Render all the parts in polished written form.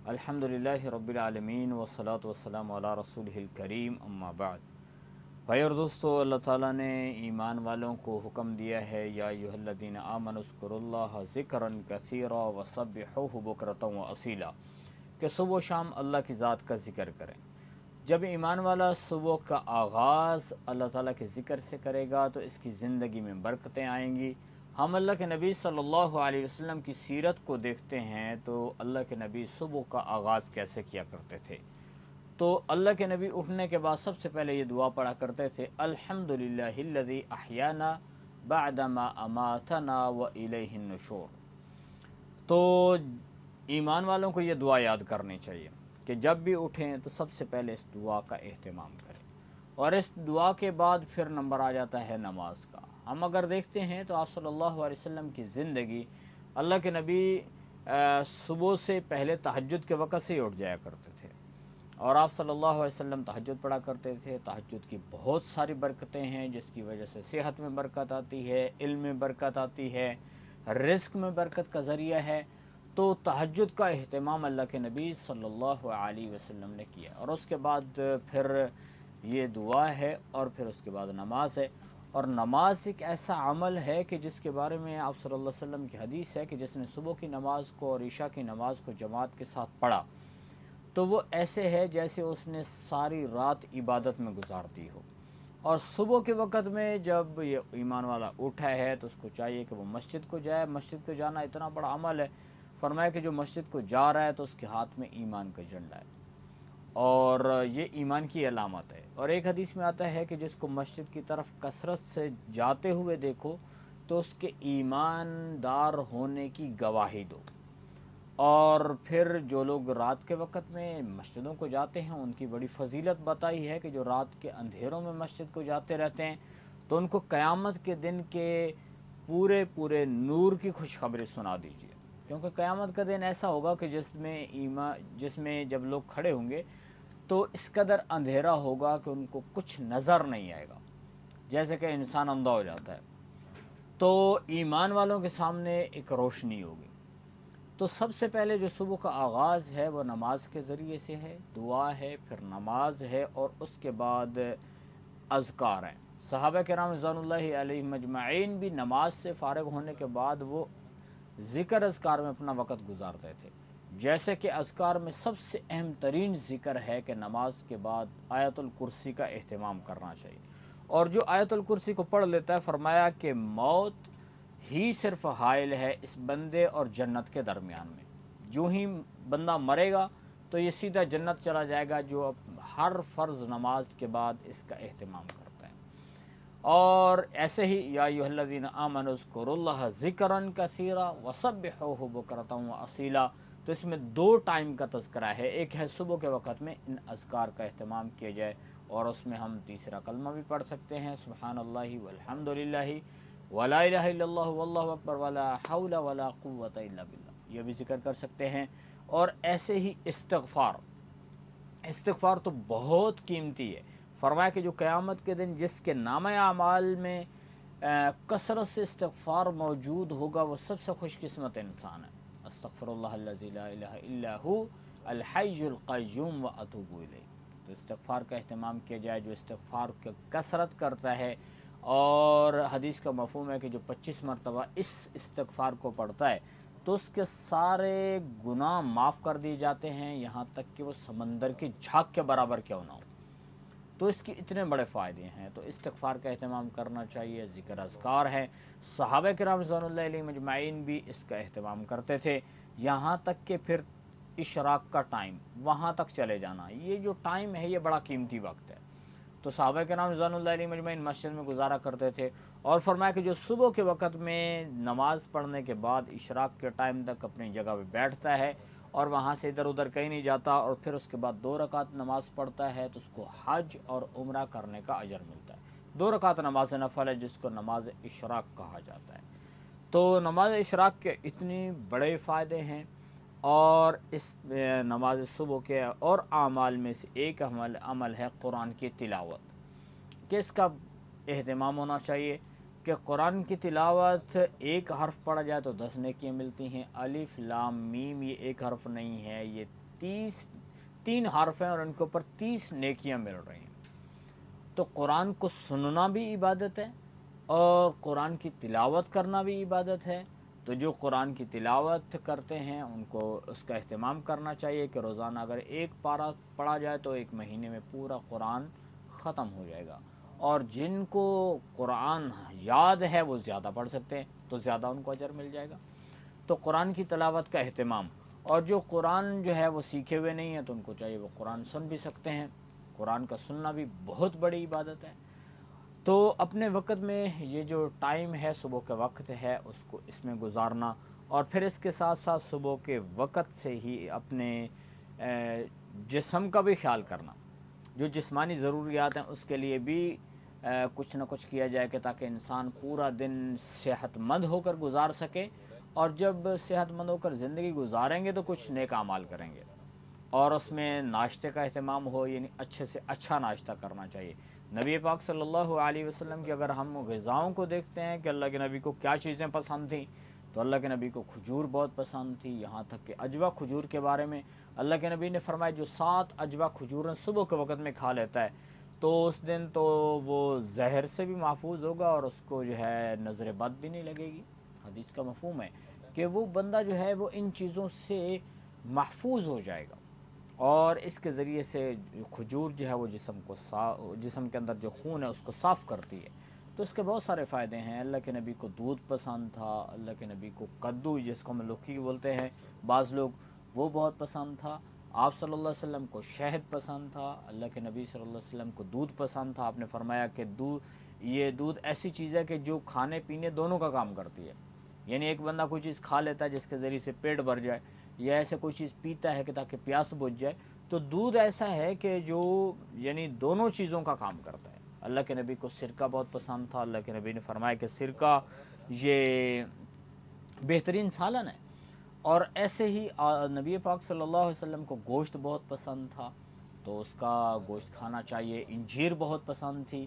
अल्हम्दुलिल्लाहि रब्बिल आलमीन वस्सलातु वस्सलामु अला रसूलिहिल करीम अम्मा बाद। भाई और दोस्तों, अल्लाह ताला ने ईमान वालों को हुक्म दिया है, या अय्युहल्लज़ीना आमनुज़्कुरुल्लाह ज़िक्रन कसीरा वसब्बिहुहु बुक्रतन व असीला, कि सुबह शाम अल्लाह की ज़ात का ज़िक्र करें। जब ईमान वाला सुबह का आगाज़ अल्लाह ताला के ज़िक्र से करेगा तो इसकी ज़िंदगी में बरकतें आएंगी। हम अल्लाह के नबी सल्लल्लाहु अलैहि वसल्लम की सीरत को देखते हैं तो अल्लाह के नबी सुबह का आगाज़ कैसे किया करते थे। तो अल्लाह के नबी उठने के बाद सबसे पहले ये दुआ पढ़ा करते थे, अल्हम्दुलिल्लाहिल्लज़ी अहयाना बअदमा अमातना व इलैहिन नुशूर। तो ईमान वालों को ये दुआ याद करनी चाहिए कि जब भी उठें तो सबसे पहले इस दुआ का एहतमाम करें, और इस दुआ के बाद फिर नंबर आ जाता है नमाज का। हम अगर देखते हैं तो आप सल्लल्लाहु अलैहि वसल्लम की ज़िंदगी, अल्लाह के नबी सुबह से पहले तहज्जुद के वक़्त से ही उठ जाया करते थे, और आप सल्लल्लाहु अलैहि वसल्लम तहज्जुद पढ़ा करते थे। तहज्जुद की बहुत सारी बरकतें हैं, जिसकी वजह से सेहत में बरकत आती है, इल्म में बरकत आती है, रिज़्क़ में बरकत का ज़रिया है। तो तहज्जुद का अहतमाम अल्लाह के नबी सल्लल्लाहु अलैहि वसल्लम ने किया, और उसके बाद फिर ये दुआ है, और फिर उसके बाद नमाज है। और नमाज एक ऐसा अमल है कि जिसके बारे में आप सल्लल्लाहु अलैहि वसल्लम की हदीस है कि जिसने सुबह की नमाज को और ईशा की नमाज को जमात के साथ पढ़ा तो वो ऐसे है जैसे उसने सारी रात इबादत में गुजार दी हो। और सुबह के वक़्त में जब ये ईमान वाला उठा है तो उसको चाहिए कि वो मस्जिद को जाए। मस्जिद को जाना इतना बड़ा अमल है, फरमाया कि जो मस्जिद को जा रहा है तो उसके हाथ में ईमान का झंडा है, और ये ईमान की अलामत है। और एक हदीस में आता है कि जिसको मस्जिद की तरफ कसरत से जाते हुए देखो तो उसके ईमानदार होने की गवाही दो। और फिर जो लोग रात के वक़्त में मस्जिदों को जाते हैं उनकी बड़ी फ़जीलत बताई है कि जो रात के अंधेरों में मस्जिद को जाते रहते हैं तो उनको क़यामत के दिन के पूरे पूरे नूर की खुशखबरी सुना दीजिए। क्योंकि क़यामत का दिन ऐसा होगा कि जिसमें जब लोग खड़े होंगे तो इस कदर अंधेरा होगा कि उनको कुछ नज़र नहीं आएगा, जैसे कि इंसान अंधा हो जाता है। तो ईमान वालों के सामने एक रोशनी होगी। तो सबसे पहले जो सुबह का आगाज़ है वो नमाज के ज़रिए से है, दुआ है, फिर नमाज है, और उसके बाद अज़कार हैं। सहाबा किराम रिज़वानुल्लाहि अलैहिम अजमईन भी नमाज से फ़ारिग होने के बाद वो ज़िक्र अज़कार में अपना वक़्त गुजारते थे। जैसे कि अज़कार में सबसे अहम तरीन ज़िक्र है कि नमाज के बाद आयतुल कुर्सी का एहतमाम करना चाहिए, और जो आयतुल कुर्सी को पढ़ लेता है, फरमाया कि मौत ही सिर्फ हाइल है इस बंदे और जन्नत के दरमियान में। जो ही बंदा मरेगा तो ये सीधा जन्नत चला जाएगा, जो अब हर फ़र्ज़ नमाज के बाद इसका एहतमाम करता है। और ऐसे ही या अय्युहल्लज़ीना आमनु उज़्कुरुल्लाह ज़िक्रन कसीरा वसब्बिहुहु बुक्रतन व असीला। तो इसमें दो टाइम का तज़किरा है, एक है सुबह के वक़्त में इन अज़कार का एहतमाम किया जाए, और उसमें हम तीसरा कलमा भी पढ़ सकते हैं, सुब्हानल्लाहि वल्हम्दुलिल्लाहि वला इलाहा इल्लल्लाहु वल्लाहु अकबर वला हौला वला कुव्वता इल्ला बिल्लाह, ये भी ज़िक्र कर सकते हैं। और ऐसे ही इस्तिग़फ़ार, इस्तिग़फ़ार तो बहुत कीमती है। फरमाया कि जो क़यामत के दिन जिसके नामे आमाल में कसरत से इस्तिग़फ़ार मौजूद होगा वो सबसे खुशकिस्मत इंसान है। अस्तग़फ़िरुल्लाहल्लज़ी ला इलाहा इल्ला हु अल हय्युल क़य्यूम व अतूबु इलैह। तो इस्तिग़फ़ार का अहतमाम किया जाए, जो इस्तिग़फ़ार की कसरत करता है। और हदीस का मफ़हूम है कि जो 25 मरतबा इस इस्तिग़फ़ार को पढ़ता है तो उसके सारे गुनाह माफ़ कर दिए जाते हैं, यहाँ तक कि वो समंदर की झाग के बराबर क्यों ना हो। तो इसके इतने बड़े फ़ायदे हैं, तो इस्तिग़फ़ार का एहतमाम करना चाहिए। ज़िक्र अज़कार है, सहाबा किराम रिज़वानुल्लाहि अलैहिम अजमईन भी इसका एहतमाम करते थे। यहाँ तक कि फिर इशराक़ का टाइम, वहाँ तक चले जाना, ये जो टाइम है ये बड़ा कीमती वक्त है। तो सहाबा किराम रिज़वानुल्लाहि अलैहिम अजमईन मस्जिद में गुजारा करते थे, और फरमाया कि जो सुबह के वक़्त में नमाज़ पढ़ने के बाद इशराक़ के टाइम तक अपनी जगह पे बैठता है और वहाँ से इधर उधर कहीं नहीं जाता, और फिर उसके बाद 2 रकात नमाज़ पढ़ता है तो उसको हज और उम्रा करने का अजर मिलता है। 2 रकात नमाज नफ़ल है जिसको नमाज इशराक़ कहा जाता है। तो नमाज इशराक़ के इतने बड़े फ़ायदे हैं। और इस नमाज सुबह के और आमाल में से एक अमल है कुरान की तिलावत, कि इसका एहतमाम होना चाहिए कि कुरान की तिलावत एक हर्फ पढ़ा जाए तो 10 नेकियाँ मिलती हैं। अलिफ लाम मीम ये एक हर्फ नहीं है, ये تین حرف ہیں اور ان کے اوپر 30 نیکیاں مل رہی ہیں۔ تو قرآن کو سننا بھی عبادت ہے اور قرآن کی تلاوت کرنا بھی عبادت ہے۔ تو جو قرآن کی تلاوت کرتے ہیں ان کو اس کا اہتمام کرنا چاہیے کہ روزانہ اگر ایک پارہ پڑھا جائے تو ایک مہینے میں پورا قرآن ختم ہو جائے گا۔ اور جن کو قرآن یاد ہے وہ زیادہ پڑھ سکتے ہیں تو زیادہ ان کو اجر مل جائے گا۔ تو قرآن کی تلاوت کا اہتمام، اور جو قرآن جو ہے وہ سیکھے ہوئے نہیں ہیں تو ان کو چاہیے وہ قرآن سن بھی سکتے ہیں۔ قرآن کا سننا بھی بہت بڑی عبادت ہے۔ تو اپنے وقت میں یہ جو ٹائم ہے صبح کا وقت ہے اس کو اس میں گزارنا، اور پھر اس کے ساتھ ساتھ صبح کے وقت سے ہی اپنے جسم کا بھی خیال کرنا، جو جسمانی ضروریات ہیں اس کے لیے بھی کچھ نہ کچھ کیا جائے کہ تاکہ انسان پورا دن صحت مند ہو کر گزار سکے، اور جب صحت مند ہو کر زندگی گزاریں گے تو کچھ نیک اعمال کریں گے۔ اور اس میں ناشتے کا اہتمام ہو، یعنی اچھے سے اچھا ناشتہ کرنا چاہیے۔ نبی پاک صلی اللہ علیہ وسلم کی اگر ہم غذاؤں کو دیکھتے ہیں کہ اللہ کے نبی کو کیا چیزیں پسند تھیں، تو اللہ کے نبی کو کھجور بہت پسند تھی، یہاں تک کہ اجوا کھجور کے بارے میں اللہ کے نبی نے فرمایا جو 7 اجوا کھجوریں صبح کے وقت میں کھا لیتا ہے تو اس دن تو وہ زہر سے بھی محفوظ ہوگا اور اس کو جو ہے نظر بد بھی نہیں لگے گی۔ حدیث کا مفہوم ہے کہ وہ بندہ جو ہے وہ ان چیزوں سے محفوظ ہو جائے گا، اور اس کے ذریعے سے کھجور جو ہے وہ جسم کے اندر جو خون ہے اس کو صاف کرتی ہے۔ تو اس کے بہت سارے فائدے ہیں۔ اللہ کے نبی کو دودھ پسند تھا، اللہ کے نبی کو کدو جس کو ہم لوکی بولتے ہیں بعض لوگ، وہ بہت پسند تھا۔ آپ صلی اللہ علیہ وسلم کو شہد پسند تھا، اللہ کے نبی صلی اللہ علیہ وسلم کو دودھ پسند تھا۔ آپ نے فرمایا کہ یہ دودھ ایسی چیز ہے کہ جو کھانے پینے دونوں کا کام کرتی ہے، یعنی ایک بندہ کوئی چیز کھا لیتا ہے جس کے ذریعے سے پیٹ بھر جائے، یا ایسے کوئی چیز پیتا ہے کہ تاکہ پیاس بجھ جائے، تو دودھ ایسا ہے کہ جو یعنی دونوں چیزوں کا کام کرتا ہے۔ اللہ کے نبی کو سرکہ بہت پسند تھا، اللہ کے نبی نے فرمایا کہ سرکہ یہ بہترین سالن ہے۔ اور ایسے ہی نبی پاک صلی اللہ علیہ وسلم کو گوشت بہت پسند تھا تو اس کا گوشت کھانا چاہیے۔ انجیر بہت پسند تھی،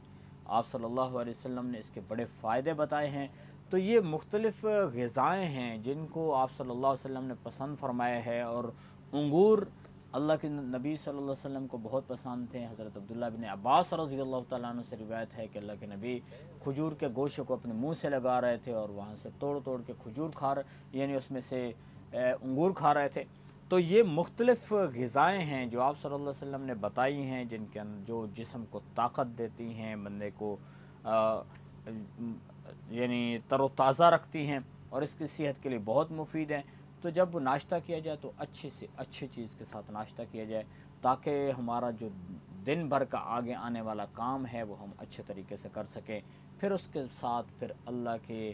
آپ صلی اللہ علیہ وسلم نے اس کے بڑے فائدے بتائے ہیں۔ تو یہ مختلف غذائیں ہیں جن کو آپ صلی اللہ علیہ وسلم نے پسند فرمایا ہے۔ اور انگور اللہ کے نبی صلی اللہ علیہ وسلم کو بہت پسند تھے۔ حضرت عبداللہ بن عباس رضی اللہ تعالیٰ عنہ سے روایت ہے کہ اللہ کے نبی کھجور کے گوشے کو اپنے منہ سے لگا رہے تھے اور وہاں سے توڑ توڑ کے کھجور یعنی اس میں سے انگور کھا رہے تھے۔ تو یہ مختلف غذائیں ہیں جو آپ صلی اللہ علیہ وسلم نے بتائی ہیں، جن کے جو جسم کو طاقت دیتی ہیں، بندے کو یعنی تر و تازہ رکھتی ہیں اور اس کی صحت کے لیے بہت مفید ہیں۔ تو جب ناشتہ کیا جائے تو اچھی سے اچھی چیز کے ساتھ ناشتہ کیا جائے تاکہ ہمارا جو دن بھر کا آگے آنے والا کام ہے وہ ہم اچھے طریقے سے کر سکیں۔ پھر اس کے ساتھ پھر اللہ کے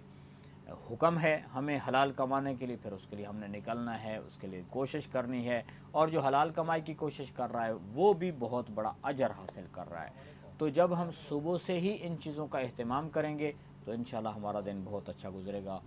حکم ہے ہمیں حلال کمانے کے لیے، پھر اس کے لیے ہم نے نکلنا ہے، اس کے لیے کوشش کرنی ہے، اور جو حلال کمائی کی کوشش کر رہا ہے وہ بھی بہت بڑا اجر حاصل کر رہا ہے۔ تو جب ہم صبح سے ہی ان چیزوں کا اہتمام کریں گے تو انشاءاللہ ہمارا دن بہت اچھا گزرے گا۔